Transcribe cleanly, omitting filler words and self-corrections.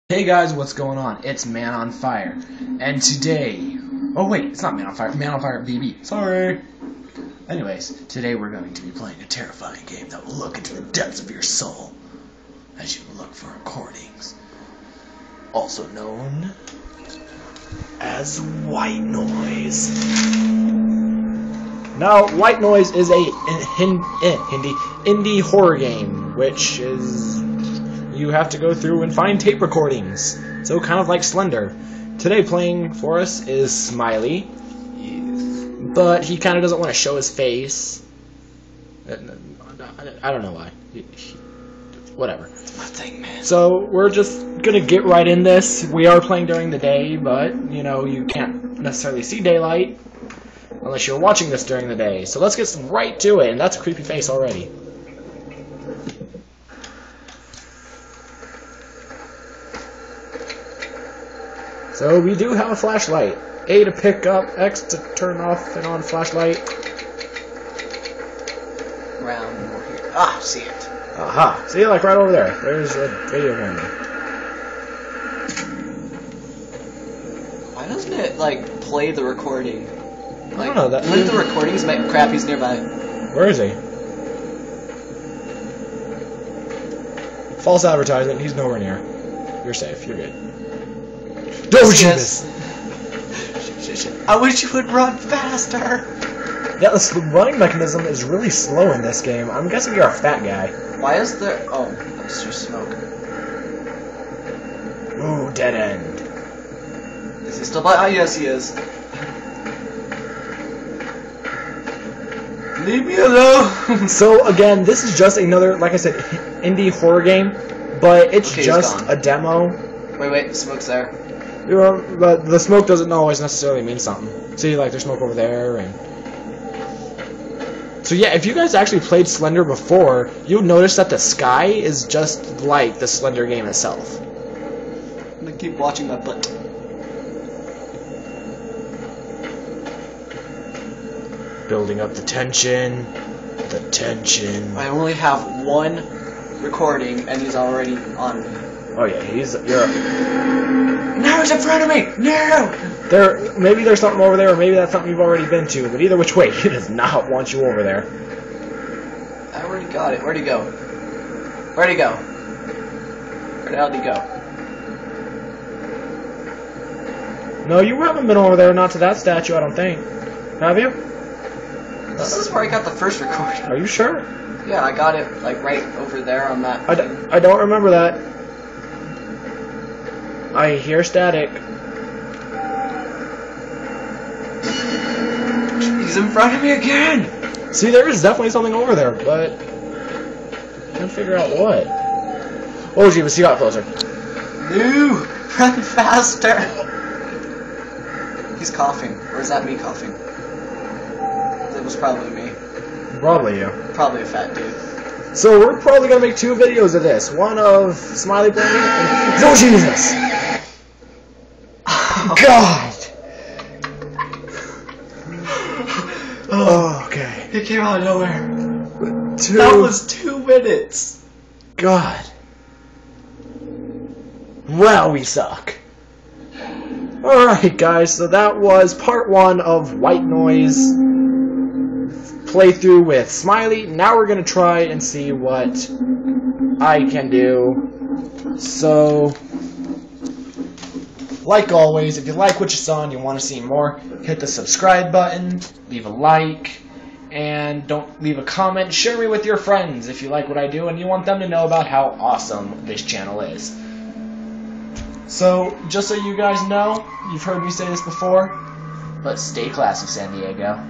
Hey guys, what's going on? It's Man on Fire, and today... Oh wait, it's not Man on Fire, Man on Fire BB. Sorry! Anyways, today we're going to be playing a terrifying game that will look into the depths of your soul as you look for recordings, also known as white noise. Now, white noise is a indie horror game, which is... you have to go through and find tape recordings. So kind of like Slender. Today playing for us is Smiley. But he kind of doesn't want to show his face. I don't know why. Whatever. It's my thing, man. So we're just gonna get right in this. We are playing during the day, but you know, you can't necessarily see daylight unless you're watching this during the day. So let's get right to it, and that's a creepy face already. So we do have a flashlight. A to pick up, X to turn off and on flashlight. Round over here. Ah, see it. Aha. See, like right over there. There's a video camera. Why doesn't it, like, play the recording? Like, I don't know. That let the recordings make crap, he's nearby. Where is he? False advertisement. He's nowhere near. You're safe. You're good. Oh, Jesus! I wish you would run faster! Yeah, the running mechanism is really slow in this game. I'm guessing you're a fat guy. Why is there... oh, that's just smoke. Ooh, dead end. Is he still by... oh, yes, he is. Leave me alone! So, again, this is just another, like I said, indie horror game, but it's okay, just a demo. Wait, the smoke's there. But the smoke doesn't always necessarily mean something. See, like, there's smoke over there, and... so yeah, if you guys actually played Slender before, you'll notice that the sky is just like the Slender game itself. I'm gonna keep watching my butt. Building up the tension. The tension. I only have one recording, and he's already on me. Oh yeah, you're... No, it's in front of me! No! Maybe there's something over there, or maybe that's something you've already been to, but either which way, he does not want you over there. I already got it. Where'd he go? Where'd he go? Where the hell did he go? No, you haven't been over there, not to that statue, I don't think. Have you? This is where I got the first recording. Are you sure? Yeah, I got it, like, right over there on that thing. I don't remember that. I hear static. He's in front of me again! See, there is definitely something over there, but... I can't figure out what. Oh, Jeebus, he got closer. No! Run faster! He's coughing. Or is that me coughing? It was probably me. Probably you. Probably a fat dude. So we're probably going to make 2 videos of this. One of Smiley playing and... oh, Jesus! God! Oh, okay. He came out of nowhere. 2... that was 2 minutes! God. Well, we suck. Alright, guys, so that was part 1 of White Noise playthrough with Smiley. Now we're going to try and see what I can do. So... like always, if you like what you saw and you want to see more, hit the subscribe button, leave a like, and don't leave a comment. Share me with your friends if you like what I do and you want them to know about how awesome this channel is. So, just so you guys know, you've heard me say this before, but stay classy, San Diego.